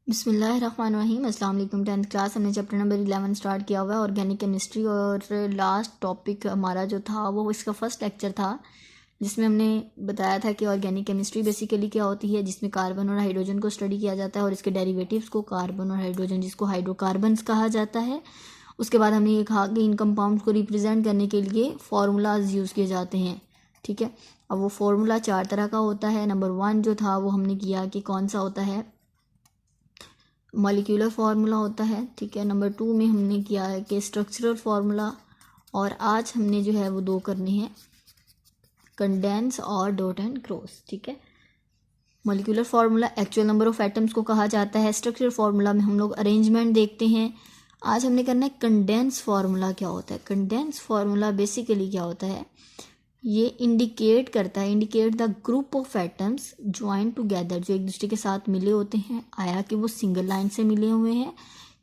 बिस्मिल्लाहिर्रहमानिर्रहीम। अस्सलाम वालेकुम। 10th क्लास हमने चैप्टर नंबर 11 स्टार्ट किया हुआ है ऑर्गेनिक केमिस्ट्री, और लास्ट टॉपिक हमारा जो था वो इसका फर्स्ट लेक्चर था जिसमें हमने बताया था कि ऑर्गेनिक केमिस्ट्री बेसिकली क्या होती है, जिसमें कार्बन और हाइड्रोजन को स्टडी किया जाता है और इसके डेरिवेटिव्स को, कार्बन और हाइड्रोजन, जिसको हाइड्रोकार्बन्स कहा जाता है। उसके बाद हमने ये कहा कि इन कंपाउंड्स को रिप्रेजेंट करने के लिए फार्मूलाज यूज़ किए जाते हैं। ठीक है, अब वो फार्मूला 4 तरह का होता है। नंबर 1 जो था वो हमने किया कि कौन सा होता है, मॉलिक्यूलर फार्मूला होता है। ठीक है, नंबर 2 में हमने किया है कि स्ट्रक्चरल फार्मूला, और आज हमने जो है वो 2 करने हैं, कंडेंस और डॉट एंड क्रॉस। ठीक है, molecular formula actual number of atoms को कहा जाता है। स्ट्रक्चरल फार्मूला में हम लोग अरेंजमेंट देखते हैं। आज हमने करना है कंडेंस फार्मूला क्या होता है। कंडेंस फार्मूला बेसिकली क्या होता है, ये इंडिकेट करता है, indicate the group of atoms join together, जो एक दूसरे के साथ मिले होते हैं, आया कि वो सिंगल लाइन से मिले हुए हैं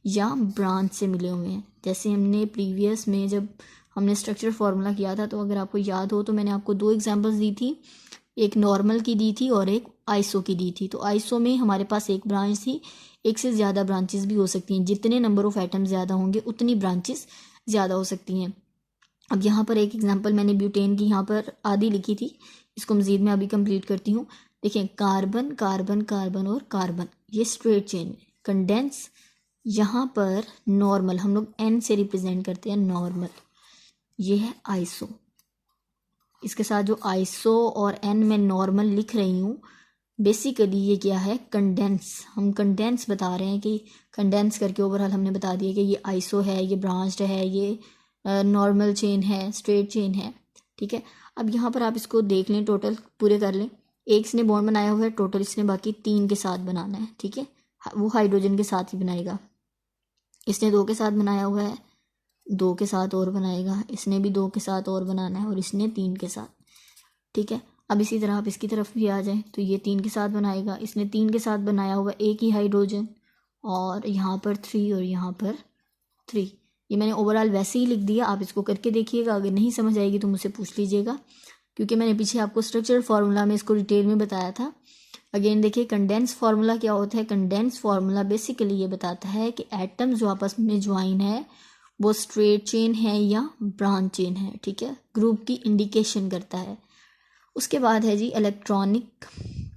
या ब्रांच से मिले हुए हैं। जैसे हमने प्रीवियस में जब हमने स्ट्रक्चर फार्मूला किया था, तो अगर आपको याद हो तो मैंने आपको 2 एग्जांपल्स दी थी, एक नॉर्मल की दी थी और एक आइसो की दी थी। तो आइसो में हमारे पास एक ब्रांच थी, एक से ज़्यादा ब्रांचेस भी हो सकती हैं, जितने नंबर ऑफ एटम ज़्यादा होंगे उतनी ब्रांचेस ज़्यादा हो सकती हैं। अब यहाँ पर एक एग्जांपल मैंने ब्यूटेन की यहाँ पर आधी लिखी थी, इसको मज़ीद मैं अभी कंप्लीट करती हूँ। देखिए, कार्बन कार्बन कार्बन और कार्बन, ये स्ट्रेट चेन में। कंडेंस यहाँ पर नॉर्मल, हम लोग एन से रिप्रेजेंट करते हैं नॉर्मल, ये है आइसो। इसके साथ जो आइसो और एन में नॉर्मल लिख रही हूँ, बेसिकली ये क्या है, कंडेंस। हम कंडेंस बता रहे हैं कि कंडेंस करके ओवरऑल हमने बता दिया कि ये आइसो है, ये ब्रांच्ड है, ये नॉर्मल चेन है, स्ट्रेट चेन है। ठीक है, अब यहाँ पर आप इसको देख लें, टोटल पूरे कर लें। एक इसने बॉन्ड बनाया हुआ है, टोटल इसने बाकी 3 के साथ बनाना है। ठीक है, वो हाइड्रोजन के साथ ही बनाएगा। इसने 2 के साथ बनाया हुआ है, 2 के साथ और बनाएगा, इसने भी 2 के साथ और बनाना है, और इसने 3 के साथ। ठीक है, अब इसी तरह आप इसकी तरफ भी आ जाएं तो ये 3 के साथ बनाएगा, इसने 3 के साथ बनाया हुआ एक ही हाइड्रोजन, और यहाँ पर 3 और यहाँ पर 3। ये मैंने ओवरऑल वैसे ही लिख दिया, आप इसको करके देखिएगा। अगर नहीं समझ आएगी तो मुझसे पूछ लीजिएगा, क्योंकि मैंने पीछे आपको स्ट्रक्चरल फार्मूला में इसको डिटेल में बताया था। अगेन देखिए, कंडेंस फार्मूला क्या होता है। कंडेंस फार्मूला बेसिकली ये बताता है कि एटम्स जो आपस में ज्वाइन है वो स्ट्रेट चेन है या ब्रांच चेन है। ठीक है, ग्रुप की इंडिकेशन करता है। उसके बाद है जी इलेक्ट्रॉनिक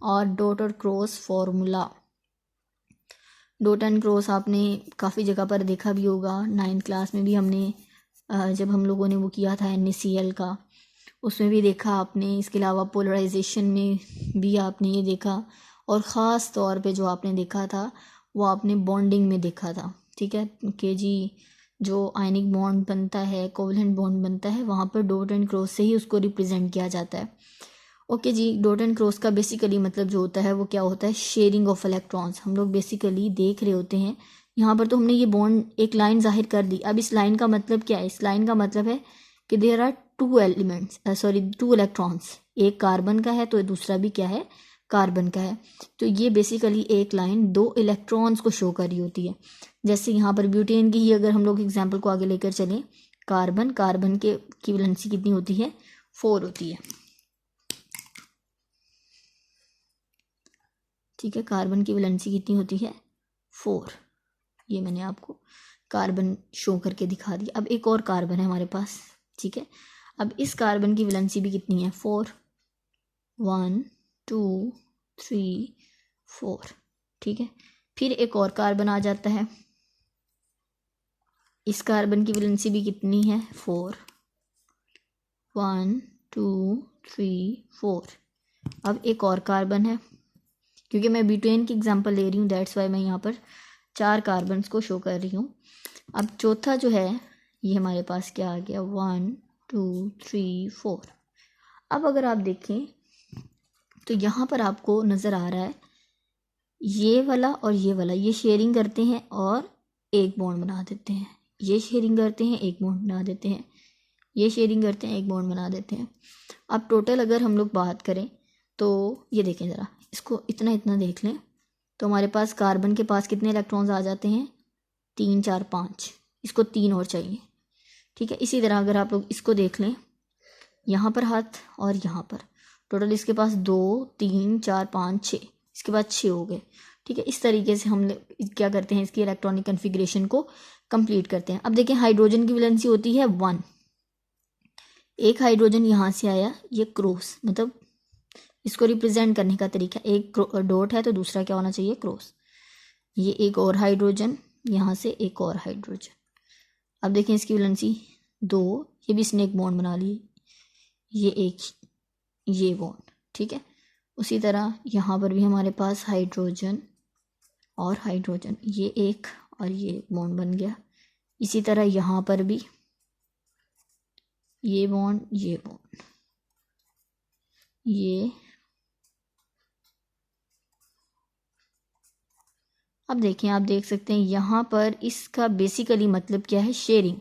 और डॉट और cross formula. Dot and cross आपने काफ़ी जगह पर देखा भी होगा, 9th क्लास में भी हमने जब हम लोगों ने वो किया था NaCl का, उसमें भी देखा आपने। इसके अलावा पोलराइजेशन में भी आपने ये देखा, और ख़ास तौर पे जो आपने देखा था वो आपने बॉन्डिंग में देखा था। ठीक है, कि जी जो आयनिक बॉन्ड बनता है, कोवलेंट बॉन्ड बनता है, वहाँ पर डॉट एंड क्रॉस से ही उसको रिप्रेजेंट किया जाता है। ओके जी, डॉट एंड क्रॉस का बेसिकली मतलब जो होता है वो क्या होता है, शेयरिंग ऑफ इलेक्ट्रॉन्स। हम लोग बेसिकली देख रहे होते हैं यहाँ पर, तो हमने ये बॉन्ड एक लाइन जाहिर कर दी। अब इस लाइन का मतलब क्या है, इस लाइन का मतलब है कि देयर आर 2 एलिमेंट्स, 2 इलेक्ट्रॉन्स। एक कार्बन का है तो दूसरा भी क्या है, कार्बन का है। तो ये बेसिकली एक लाइन 2 इलेक्ट्रॉन्स को शो कर रही होती है। जैसे यहाँ पर ब्यूटेन की ही अगर हम लोग एग्जाम्पल को आगे लेकर चलें, कार्बन कार्बन की वैलेंसी कितनी होती है, 4 होती है। ठीक है, कार्बन की वैलेंसी कितनी होती है, 4। ये मैंने आपको कार्बन शो करके दिखा दिया। अब एक और कार्बन है हमारे पास। ठीक है, अब इस कार्बन की वैलेंसी भी कितनी है, 4। 1 2 3 4। ठीक है, फिर एक और कार्बन आ जाता है, इस कार्बन की वैलेंसी भी कितनी है, 4। 1 2 3 4। अब एक और कार्बन है, क्योंकि मैं ब्यूटेन की एग्जांपल ले रही हूँ, दैट्स वाई मैं यहाँ पर 4 कार्बन्स को शो कर रही हूँ। अब चौथा जो है ये हमारे पास क्या आ गया, 1 2 3 4। अब अगर आप देखें तो यहाँ पर आपको नज़र आ रहा है ये वाला और ये वाला, ये शेयरिंग करते हैं और एक बॉन्ड बना देते हैं, ये शेयरिंग करते हैं, एक बॉन्ड बना देते हैं, ये शेयरिंग करते हैं, एक बॉन्ड बना देते हैं। अब टोटल अगर हम लोग बात करें तो ये देखें ज़रा, इसको इतना इतना देख लें तो हमारे पास कार्बन के पास कितने इलेक्ट्रॉन्स आ जाते हैं, 3 4 5। इसको 3 और चाहिए। ठीक है, इसी तरह अगर आप लोग इसको देख लें, यहाँ पर हाथ और यहाँ पर, टोटल इसके पास 2 3 4 5 6, इसके बाद 6 हो गए। ठीक है। इस तरीके से हम क्या करते हैं, इसकी इलेक्ट्रॉनिक कन्फिग्रेशन को कंप्लीट करते हैं। अब देखें हाइड्रोजन की वैलेंसी होती है 1, एक हाइड्रोजन यहाँ से आया, ये क्रॉस, मतलब इसको रिप्रेजेंट करने का तरीका, एक डॉट है तो दूसरा क्या होना चाहिए, क्रॉस। ये एक और हाइड्रोजन, यहाँ से एक और हाइड्रोजन। अब देखें इसकी वैलेंसी 2, ये भी इसने एक बॉन्ड बना ली, ये एक, ये बॉन्ड, ठीक है। उसी तरह यहाँ पर भी हमारे पास हाइड्रोजन और हाइड्रोजन, ये एक और ये बॉन्ड बन गया। इसी तरह यहाँ पर भी ये बॉन्ड, ये बॉन्ड, ये। अब देखें, आप देख सकते हैं यहाँ पर इसका बेसिकली मतलब क्या है, शेयरिंग।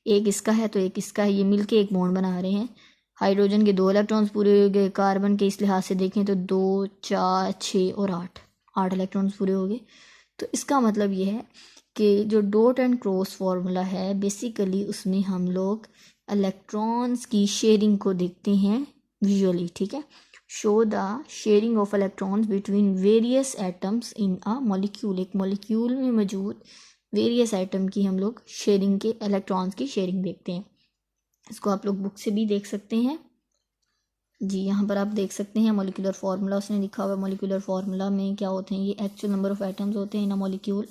एक इसका है तो एक इसका है, ये मिलके एक बॉन्ड बना रहे हैं। हाइड्रोजन के 2 इलेक्ट्रॉन्स पूरे हो गए, कार्बन के इस लिहाज से देखें तो 2, 4, 6 और 8 इलेक्ट्रॉन्स पूरे हो गए। तो इसका मतलब ये है कि जो डॉट एंड क्रॉस फार्मूला है, बेसिकली उसमें हम लोग इलेक्ट्रॉन्स की शेयरिंग को देखते हैं विजुअली, ठीक है। Show the sharing of electrons between various atoms in a molecule, एक मॉलिक्यूल में मौजूद वेरियस एटम की हम लोग शेयरिंग के, इलेक्ट्रॉन्स की शेयरिंग देखते हैं। इसको आप लोग बुक से भी देख सकते हैं जी। यहाँ पर आप देख सकते हैं मॉलिक्यूलर फार्मूला उसने लिखा हुआ है। मॉलिक्यूलर फार्मूला में क्या होते हैं, ये एक्चुअल नंबर ऑफ एटम्स होते हैं इन अ मॉलिक्यूल,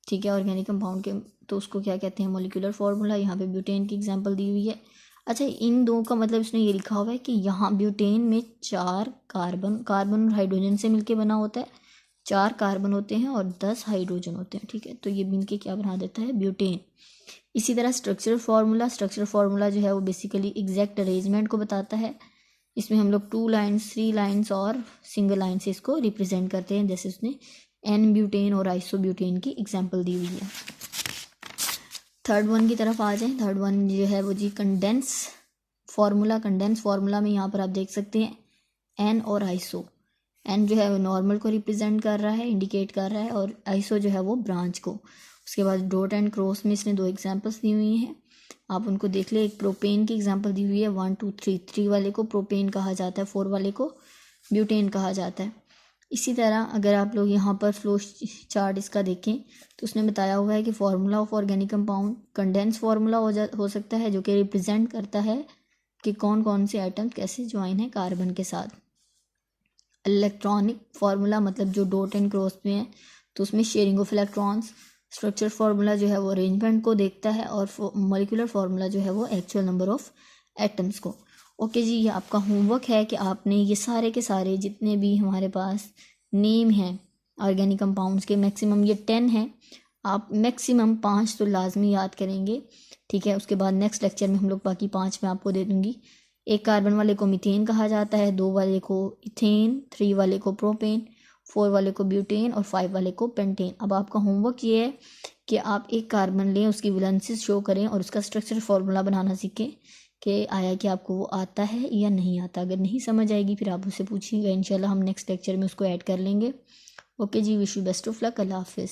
ठीक है, ऑर्गेनिक कंपाउंड के, तो उसको क्या कहते हैं, मॉलिक्यूलर फार्मूला। यहाँ पे ब्यूटेन की एग्जांपल दी हुई है। अच्छा, इन दो का मतलब इसने ये लिखा हुआ है कि यहाँ ब्यूटेन में 4 कार्बन और हाइड्रोजन से मिलके बना होता है, 4 कार्बन होते हैं और 10 हाइड्रोजन होते हैं, ठीक है। तो ये मिलके क्या बना देता है, ब्यूटेन। इसी तरह स्ट्रक्चरल फार्मूला जो है वो बेसिकली एग्जैक्ट अरेंजमेंट को बताता है। इसमें हम लोग 2 लाइन्स, 3 लाइन्स और सिंगल लाइन से इसको रिप्रेजेंट करते हैं, जैसे उसने एन ब्यूटेन और आइसोब्यूटेन की एग्जांपल दी हुई है। थर्ड वन की तरफ आ जाएं। थर्ड वन जो है वो जी कंडेंस फार्मूला में यहाँ पर आप देख सकते हैं एन और आइसो। एन जो है वो नॉर्मल को रिप्रेजेंट कर रहा है, इंडिकेट कर रहा है, और आइसो जो है वो ब्रांच को। उसके बाद डॉट एंड क्रॉस में इसने 2 एग्जांपल्स दी हुई हैं, आप उनको देख ले। एक प्रोपेन की एग्जांपल दी हुई है, 1 2 3, 3 वाले को प्रोपेन कहा जाता है, 4 वाले को ब्यूटेन कहा जाता है। इसी तरह अगर आप लोग यहाँ पर फ्लो चार्ट इसका देखें तो उसने बताया हुआ है कि formula of organic compound condense formula हो सकता है, जो कि रिप्रेजेंट करता है कि कौन कौन से आइटम कैसे ज्वाइन है कार्बन के साथ। इलेक्ट्रॉनिक फार्मूला मतलब जो डॉट एंड क्रॉस में है तो उसमें sharing of electrons. Structure formula जो है वो अरेंजमेंट को देखता है, और मॉलिक्यूलर फार्मूला जो है वो एक्चुअल नंबर ऑफ एटम्स को। ओके जी, ये आपका होमवर्क है कि आपने ये सारे के सारे जितने भी हमारे पास नेम हैं ऑर्गेनिक कंपाउंड्स के, मैक्सिमम ये 10 हैं, आप मैक्सिमम 5 तो लाजमी याद करेंगे, ठीक है। उसके बाद नेक्स्ट लेक्चर में हम लोग बाकी 5 मैं आपको दे दूँगी। एक कार्बन वाले को मीथेन कहा जाता है, 2 वाले को इथेन, 3 वाले को प्रोपेन, 4 वाले को ब्यूटेन और 5 वाले को पेंटेन। अब आपका होमवर्क ये है कि आप एक कार्बन लें, उसकी वैलेंसीज शो करें और उसका स्ट्रक्चर फार्मूला बनाना सीखें कि आया कि आपको वो आता है या नहीं आता। अगर नहीं समझ आएगी फिर आप उससे पूछिएगा, इंशाल्लाह हम नेक्स्ट लेक्चर में उसको ऐड कर लेंगे। ओके जी, wish you best of luck, Allah हाफिज़।